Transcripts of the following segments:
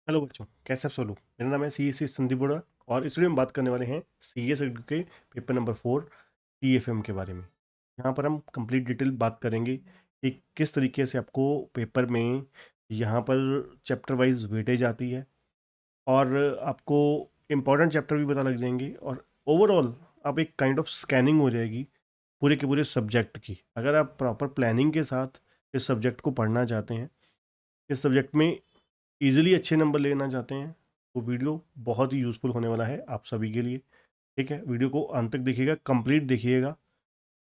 Hello बच्चों, कैसे आप सब लोग। मेरा नाम है सी संदीप बोड़ा और इस वीडियो में बात करने वाले हैं सी एस के paper number 4 T F M के बारे में। यहाँ पर हम कंप्लीट डिटेल बात करेंगे कि किस तरीके से आपको पेपर में यहाँ पर चैप्टर वाइज वेटेज आती है और आपको इम्पॉर्टेंट चैप्टर भी पता लग जाएंगे और ओवरऑल आप एक काइंड ऑफ स्कैनिंग हो जाएगी पूरे के पूरे सब्जेक्ट की। अगर आप प्रॉपर प्लानिंग के साथ इस सब्जेक्ट को पढ़ना चाहते हैं, इस सब्जेक्ट में ईजिली अच्छे नंबर लेना चाहते हैं, तो वीडियो बहुत ही यूज़फुल होने वाला है आप सभी के लिए। ठीक है, वीडियो को अंत तक देखिएगा, कंप्लीट देखिएगा।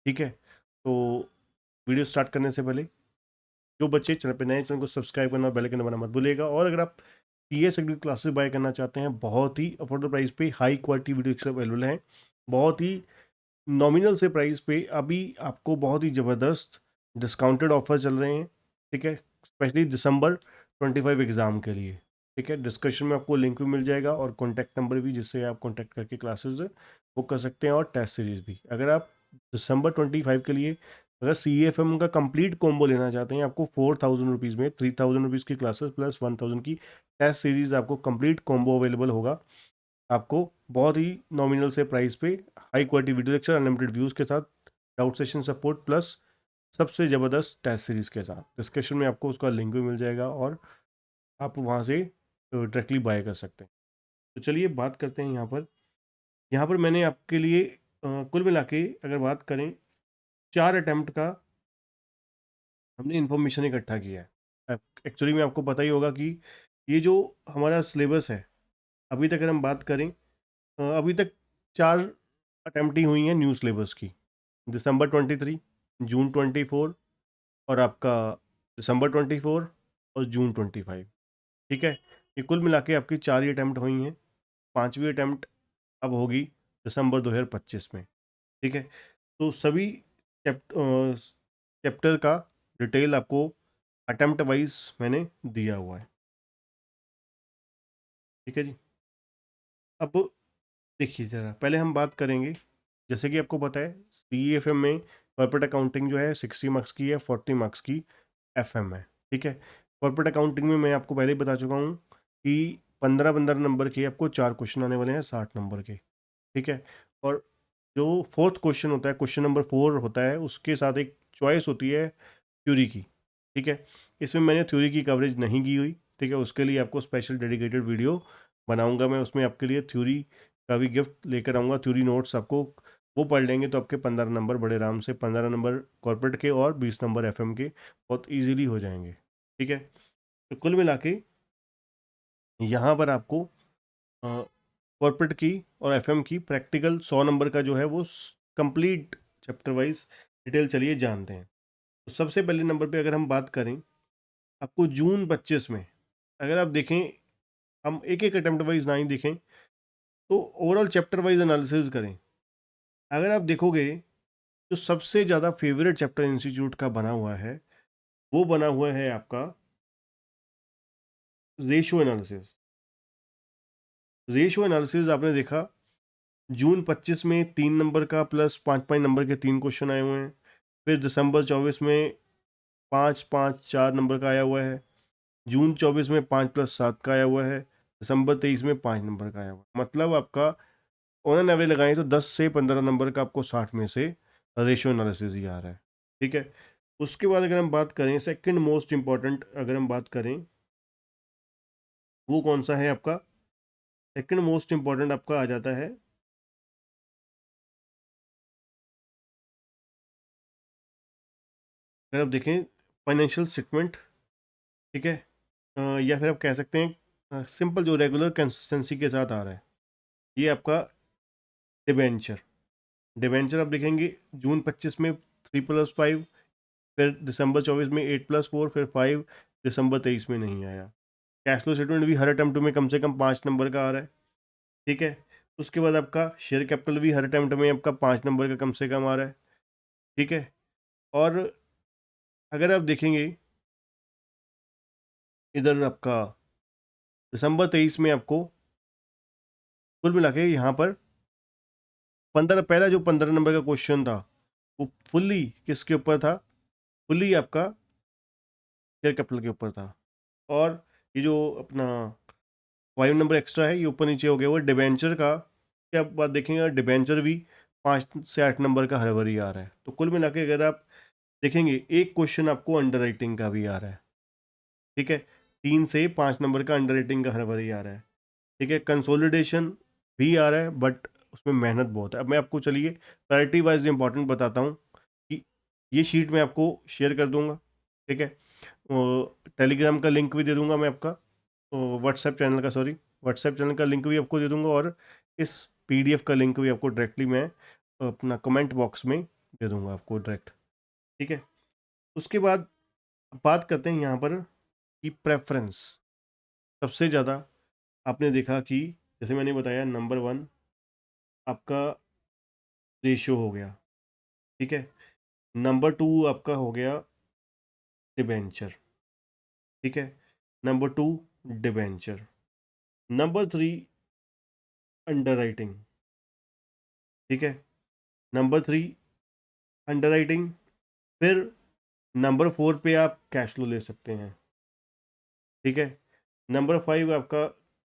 ठीक है, तो वीडियो स्टार्ट करने से पहले जो बच्चे चैनल पे नए, चैनल को सब्सक्राइब करना और बेल आइकन दबाना मत भूलिएगा। और अगर आप टी एस क्लासेस बाय करना चाहते हैं, बहुत ही अफोर्डेबल प्राइस पे हाई क्वालिटी वीडियो अवेलेबल हैं, बहुत ही नॉमिनल से प्राइस पे अभी आपको बहुत ही ज़बरदस्त डिस्काउंटेड ऑफर चल रहे हैं। ठीक है, स्पेशली दिसंबर 25 एग्ज़ाम के लिए। ठीक है, डिस्क्रिप्शन में आपको लिंक भी मिल जाएगा और कॉन्टैक्ट नंबर भी, जिससे आप कॉन्टैक्ट करके क्लासेस बुक कर सकते हैं और टेस्ट सीरीज़ भी। अगर आप दिसंबर 25 के लिए अगर सी एफ एम का कंप्लीट कॉम्बो लेना चाहते हैं, आपको 4000 रुपीज़ में 3000 रुपीज़ की क्लासेस प्लस 1000 की टेस्ट सीरीज़ आपको कंप्लीट कॉम्बो अवेलेबल होगा। आपको बहुत ही नॉमिनल से प्राइस पे high quality video lecture, unlimited views के साथ, डाउट सेशन सपोर्ट प्लस सबसे ज़बरदस्त टेस्ट सीरीज़ के साथ। डिस्क्रिप्शन में आपको उसका लिंक भी मिल जाएगा और आप वहाँ से डायरेक्टली बाय कर सकते हैं। तो चलिए बात करते हैं यहाँ पर मैंने आपके लिए कुल मिला के अगर बात करें 4 अटैम्प्ट का हमने इन्फॉर्मेशन इकट्ठा किया है। एक्चुअली में आपको पता ही होगा कि ये जो हमारा सिलेबस है, अभी तक अगर हम बात करें, अभी तक 4 अटैम्प्ट ही हुई हैं न्यू सिलेबस की। दिसंबर 23, जून 24 और आपका दिसंबर 24 और जून 25। ठीक है, ये कुल मिला के आपकी 4 ही अटैम्प्ट हुई हैं। 5वीं अटैम्प्ट अब होगी दिसंबर 2025 में। ठीक है, तो सभी चैप्टर का डिटेल आपको अटैम्प्ट वाइज मैंने दिया हुआ है। ठीक है जी, अब देखिए ज़रा पहले हम बात करेंगे, जैसे कि आपको पता है सी एफ एम में कॉर्पोरेट अकाउंटिंग जो है 60 मार्क्स की है, 40 मार्क्स की एफ एम है। ठीक है, कॉर्पोरेट अकाउंटिंग में मैं आपको पहले ही बता चुका हूँ कि 15-15 नंबर के आपको 4 क्वेश्चन आने वाले हैं, 60 नंबर के। ठीक है, और जो फोर्थ क्वेश्चन होता है, क्वेश्चन नंबर 4 होता है, उसके साथ एक चॉइस होती है थ्योरी की। ठीक है, इसमें मैंने थ्योरी की कवरेज नहीं की हुई। ठीक है, उसके लिए आपको स्पेशल डेडिकेटेड वीडियो बनाऊंगा मैं, उसमें आपके लिए थ्योरी का भी गिफ्ट लेकर आऊँगा। थ्योरी नोट्स आपको वो पढ़ लेंगे तो आपके 15 नंबर बड़े आराम से, 15 नंबर कॉर्पोरेट के और 20 नंबर एफएम के बहुत इजीली हो जाएंगे। ठीक है, तो कुल मिला के यहाँ पर आपको कॉर्पोरेट की और एफएम की प्रैक्टिकल 100 नंबर का जो है वो कंप्लीट चैप्टर वाइज डिटेल चलिए जानते हैं। तो सबसे पहले नंबर पे अगर हम बात करें, आपको जून 25 में अगर आप देखें, हम एक एक अटेम्प्ट वाइज ना ही देखें तो ओवरऑल चैप्टर वाइज एनालिसिस करें। अगर आप देखोगे, जो सबसे ज़्यादा फेवरेट चैप्टर इंस्टीट्यूट का बना हुआ है, वो बना हुआ है आपका रेशियो एनालिसिस। रेशियो एनालिसिस आपने देखा, जून 25 में 3 नंबर का प्लस 5-5 नंबर के 3 क्वेश्चन आए हुए हैं। फिर दिसंबर 24 में 5-5 4 नंबर का आया हुआ है। जून 24 में 5+7 का आया हुआ है। दिसंबर 23 में 5 नंबर का आया हुआ है। मतलब आपका ऑन एन एवरेज लगाएं तो 10 से 15 नंबर का आपको 60 में से रेशियो एनालिसिस ही आ रहा है। ठीक है, उसके बाद अगर हम बात करें सेकंड मोस्ट इम्पॉर्टेंट, अगर हम बात करें वो कौन सा है आपका, सेकंड मोस्ट इम्पॉर्टेंट आपका आ जाता है, अगर आप देखें फाइनेंशियल स्टेटमेंट। ठीक है, या फिर आप कह सकते हैं सिंपल जो रेगुलर कंसिस्टेंसी के साथ आ रहा है, ये आपका डिबेंचर। डिबेंचर आप देखेंगे जून 25 में 3+5, फिर दिसंबर 24 में 8+4, फिर 5, दिसंबर 23 में नहीं आया। कैश फ्लो स्टेटमेंट भी हर अटैम्प्ट में कम से कम 5 नंबर का आ रहा है। ठीक है, उसके बाद आपका शेयर कैपिटल भी हर अटैम्प्ट में आपका 5 नंबर का कम से कम आ रहा है। ठीक है, और अगर आप देखेंगे इधर आपका दिसंबर 23 में आपको कुल मिला के यहाँ पर 15, पहला जो 15 नंबर का क्वेश्चन था वो फुल्ली किसके ऊपर था, फुल्ली आपका शेयर कैपिटल के ऊपर था। और ये जो अपना 5 नंबर एक्स्ट्रा है, ये ऊपर नीचे हो गया। वो डिबेंचर का क्या बात देखेंगे, डिबेंचर भी 5 से 8 नंबर का हर बार ही आ रहा है। तो कुल मिला के अगर आप देखेंगे, एक क्वेश्चन आपको अंडर राइटिंग का भी आ रहा है, ठीक है, 3 से 5 नंबर का अंडर राइटिंग का हर बार ही आ रहा है, ठीक है। कंसोलिडेशन भी आ रहा है, बट उसमें मेहनत बहुत है। अब मैं आपको चलिए प्रायोरिटी वाइज इंपॉर्टेंट बताता हूँ कि ये शीट मैं आपको शेयर कर दूंगा, ठीक है। टेलीग्राम का लिंक भी दे दूंगा मैं आपका, व्हाट्सएप चैनल का, सॉरी, व्हाट्सएप चैनल का लिंक भी आपको दे दूंगा, और इस पीडीएफ का लिंक भी आपको डायरेक्टली मैं अपना कमेंट बॉक्स में दे दूंगा आपको डायरेक्ट, ठीक है। उसके बाद बात करते हैं यहाँ पर कि प्रेफरेंस। सबसे ज़्यादा आपने देखा कि जैसे मैंने बताया, नंबर 1 आपका रेशियो हो गया, ठीक है। नंबर 2 आपका हो गया डिबेंचर, ठीक है। Number 2 debenture. Number 3 under writing, ठीक है। Number 3 under writing. फिर नंबर 4 पे आप कैश फ्लो ले सकते हैं, ठीक है। नंबर 5 आपका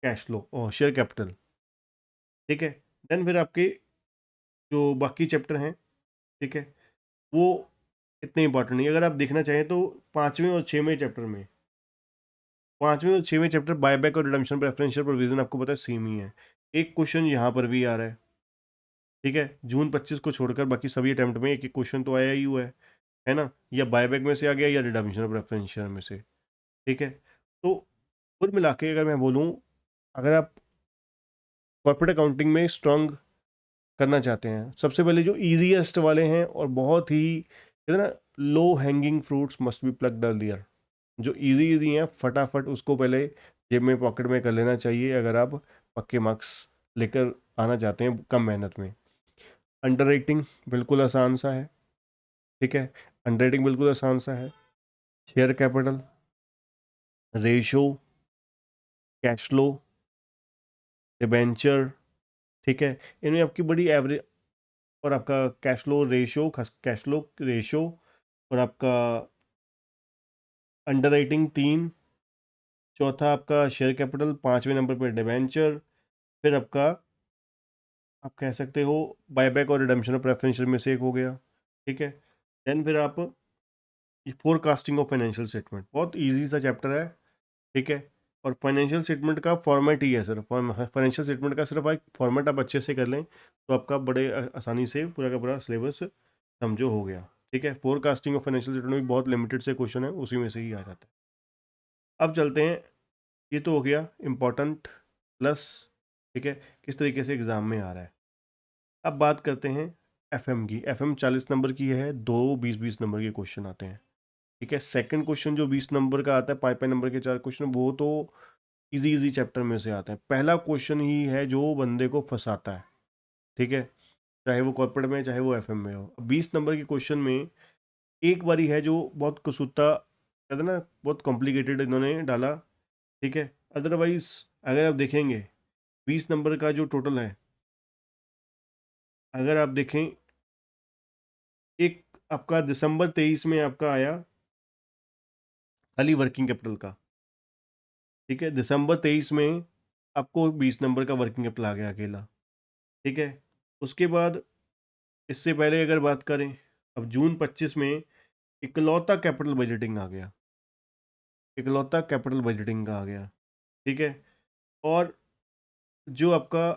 कैश फ्लो और शेयर कैपिटल, ठीक है। देन फिर आपके जो बाकी चैप्टर हैं, ठीक है, वो इतने इंपॉर्टेंट नहीं। अगर आप देखना चाहें तो 5वें और 6वें चैप्टर में, 5वें और 6वें चैप्टर बायबैक और रिडम्पशन प्रेफरेंशियल प्रोविजन आपको पता है सेम ही है। एक क्वेश्चन यहाँ पर भी आ रहा है, ठीक है। जून 25 को छोड़कर बाकी सभी अटेम्प्ट में एक एक क्वेश्चन तो आया ही हुआ है ना, या बायबैक में से आ गया या रिडम्पशन प्रेफरेंशियल में से, ठीक है। तो कुल मिला के अगर मैं बोलूँ, अगर आप कॉर्पोरेट अकाउंटिंग में स्ट्रांग करना चाहते हैं, सबसे पहले जो ईजीएस्ट वाले हैं और बहुत ही कहते हैं ना, low hanging fruits must be plugged earlier, जो इजी इजी हैं फटाफट उसको पहले जेब में पॉकेट में कर लेना चाहिए, अगर आप पक्के मार्क्स लेकर आना चाहते हैं कम मेहनत में। अंडर राइटिंग बिल्कुल आसान सा है, ठीक है। अंडर राइटिंग बिल्कुल आसान सा है। Share capital, ratio, cash flow, debenture, ठीक है, इनमें आपकी बड़ी एवरेज, और आपका cash flow ratio, cash flow ratio, और आपका अंडर राइटिंग 3, चौथा आपका शेयर कैपिटल, 5वें नंबर पर डिबेंचर, फिर आपका आप कह सकते हो बायबैक और रिडम्पशन ऑफ प्रेफरेंशियल में से एक हो गया, ठीक है। देन फिर आप फोरकास्टिंग ऑफ फाइनेंशियल स्टेटमेंट, बहुत इजी सा चैप्टर है, ठीक है। और फाइनेंशियल स्टेटमेंट का फॉर्मेट ही है सर, फाइनेंशियल स्टेटमेंट का सिर्फ एक फॉर्मेट आप अच्छे से कर लें तो आपका बड़े आसानी से पूरा का पूरा सिलेबस समझो हो गया, ठीक है। फोरकास्टिंग ऑफ फाइनेंशियल स्टेटमेंट भी बहुत लिमिटेड से क्वेश्चन है, उसी में से ही आ जाता है। अब चलते हैं, ये तो हो गया इम्पोर्टेंट प्लस, ठीक है, किस तरीके से एग्ज़ाम में आ रहा है। अब बात करते हैं एफएम की। एफएम 40 नंबर की है, दो 20-20 नंबर के क्वेश्चन आते हैं, ठीक है। सेकंड क्वेश्चन जो 20 नंबर का आता है, 5-5 नंबर के 4 क्वेश्चन, वो तो इजी इजी चैप्टर में से आते हैं। पहला क्वेश्चन ही है जो बंदे को फंसाता है, ठीक है, चाहे वो कॉर्पोरेट में चाहे वो एफएम में हो। 20 नंबर के क्वेश्चन में एक बारी है जो बहुत कसूता, कहते हैं ना, बहुत कॉम्प्लिकेटेड इन्होंने डाला, ठीक है। अदरवाइज अगर आप देखेंगे 20 नंबर का जो टोटल है, अगर आप देखें, एक आपका दिसंबर 23 में आपका आया खाली वर्किंग कैपिटल का, ठीक है। दिसंबर 23 में आपको 20 नंबर का वर्किंग कैपिटल आ गया अकेला, ठीक है। उसके बाद इससे पहले अगर बात करें, अब जून 25 में इकलौता कैपिटल बजटिंग आ गया, इकलौता कैपिटल बजटिंग का आ गया, ठीक है। और जो आपका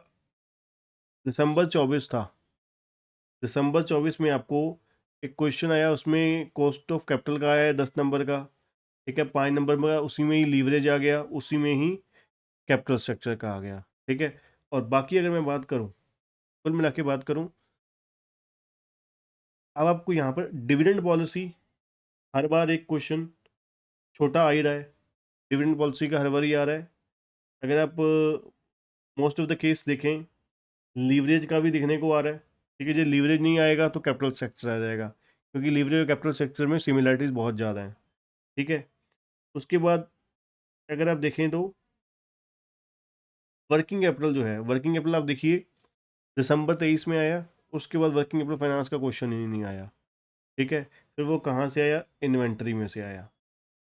दिसंबर 24 था, दिसंबर 24 में आपको एक क्वेश्चन आया, उसमें कॉस्ट ऑफ कैपिटल का आया है 10 नंबर का, ठीक है। 5 नंबर में उसी में ही लीवरेज आ गया, उसी में ही कैपिटल स्ट्रक्चर का आ गया, ठीक है। और बाकी अगर मैं बात करूं, कुल मिला के बात करूं, अब आपको यहाँ पर डिविडेंड पॉलिसी, हर बार एक क्वेश्चन छोटा आ ही रहा है, डिविडेंड पॉलिसी का हर बार ही आ रहा है। अगर आप मोस्ट ऑफ द केस देखें, लीवरेज का भी दिखने को आ रहा है, ठीक है। जो लीवरेज नहीं आएगा तो कैपिटल स्ट्रक्चर आ जाएगा, क्योंकि लीवरेज और कैपिटल स्ट्रक्चर में सिमिलरिटीज़ बहुत ज़्यादा हैं, ठीक है। उसके बाद अगर आप देखें तो वर्किंग कैपिटल जो है, वर्किंग कैपिटल आप देखिए दिसंबर 23 में आया, उसके बाद वर्किंग कैपिटल फाइनेंस का क्वेश्चन ही नहीं आया, ठीक है। फिर वो कहाँ से आया, इन्वेंट्री में से आया,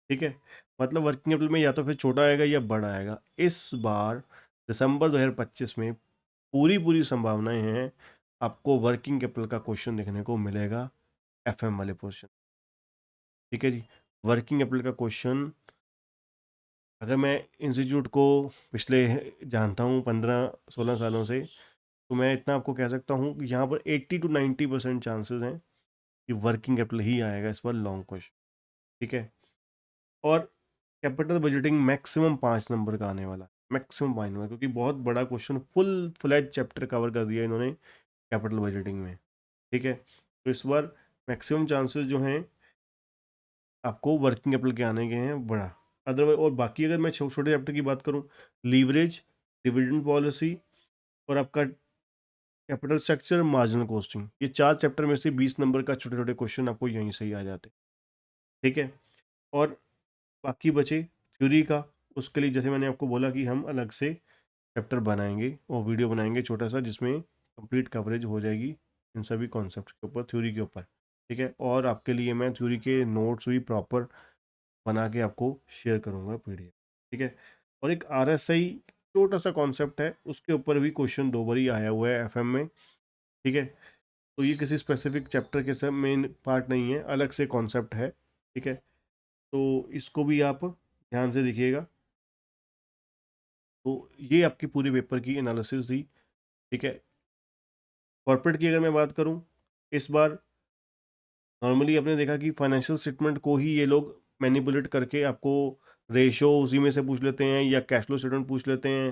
ठीक है। मतलब वर्किंग कैपिटल में या तो फिर छोटा आएगा या बड़ा आएगा। इस बार दिसंबर 2025 में पूरी पूरी संभावनाएं हैं आपको वर्किंग कैपिटल का क्वेश्चन देखने को मिलेगा एफएम वाले पोर्शन। ठीक है जी। वर्किंग कैपिटल का क्वेश्चन, अगर मैं इंस्टीट्यूट को पिछले जानता हूँ 15-16 सालों से, तो मैं इतना आपको कह सकता हूँ कि यहाँ पर 80 to 90% चांसेस हैं कि वर्किंग कैपिटल ही आएगा इस बार लॉन्ग क्वेश्चन। ठीक है। और कैपिटल बजटिंग मैक्सिमम 5 नंबर का आने वाला है, मैक्सिमम 5 नंबर, क्योंकि बहुत बड़ा question full fledge chapter cover कर दिया इन्होंने कैपिटल बजटिंग में। ठीक है। तो इस बार मैक्सिमम चांसेस जो हैं आपको वर्किंग कैपिटल के आने के हैं बड़ा। अदरवाइज और बाकी अगर मैं छोटे चैप्टर की बात करूं, लीवरेज, डिविडेंड पॉलिसी और आपका कैपिटल स्ट्रक्चर, मार्जिनल कॉस्टिंग, ये 4 चैप्टर में से 20 नंबर का छोटे छोटे क्वेश्चन आपको यहीं से ही आ जाते हैं। ठीक है। और बाकी बचे थ्योरी का, उसके लिए जैसे मैंने आपको बोला कि हम अलग से चैप्टर बनाएंगे और वीडियो बनाएंगे छोटा सा, जिसमें कंप्लीट कवरेज हो जाएगी इन सभी कॉन्सेप्ट के ऊपर, थ्योरी के ऊपर। ठीक है। और आपके लिए मैं थ्योरी के नोट्स भी प्रॉपर बना के आपको शेयर करूँगा पीडीएफ। ठीक है। और एक आरएसआई छोटा सा कॉन्सेप्ट है, उसके ऊपर भी क्वेश्चन 2 बार ही आया हुआ है एफएम में। ठीक है। तो ये किसी स्पेसिफिक चैप्टर के सब मेन पार्ट नहीं है, अलग से कॉन्सेप्ट है। ठीक है। तो इसको भी आप ध्यान से देखिएगा। तो ये आपकी पूरी पेपर की एनालिसिस थी। ठीक है। कॉर्पोरेट की अगर मैं बात करूं, इस बार नॉर्मली आपने देखा कि फाइनेंशियल स्टेटमेंट को ही ये लोग मैनिपुलेट करके आपको रेशो उसी में से पूछ लेते हैं, या कैश फ्लो स्टेटमेंट पूछ लेते हैं।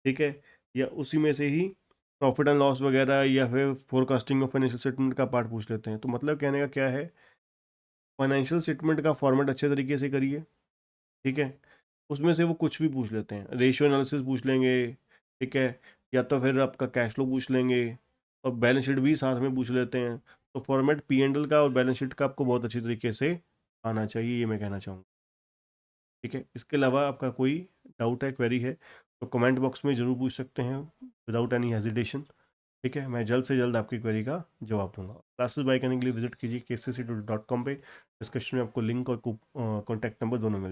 ठीक है। या उसी में से ही प्रॉफिट एंड लॉस वगैरह या फिर फोरकास्टिंग ऑफ फाइनेंशियल स्टेटमेंट का पार्ट पूछ लेते हैं। तो मतलब कहने का क्या है, फाइनेंशियल स्टेटमेंट का फॉर्मेट अच्छे तरीके से करिए। ठीक है। उसमें से वो कुछ भी पूछ लेते हैं, रेशियो एनालिसिस पूछ लेंगे। ठीक है। या तो फिर आपका कैश फ्लो पूछ लेंगे, और बैलेंस शीट भी साथ में पूछ लेते हैं। तो फॉर्मेट पी एंड एल का और बैलेंस शीट का आपको बहुत अच्छी तरीके से आना चाहिए, ये मैं कहना चाहूँगा। ठीक है। इसके अलावा आपका कोई डाउट है, क्वेरी है, तो कमेंट बॉक्स में ज़रूर पूछ सकते हैं विदाउट एनी हेजिटेशन। ठीक है। मैं जल्द से जल्द आपकी क्वेरी का जवाब दूंगा। क्लासेस बाय करने के लिए विजिट कीजिए kcc.com पे। डिस्क्रिप्शन में आपको लिंक और कॉन्टैक्ट नंबर दोनों मिल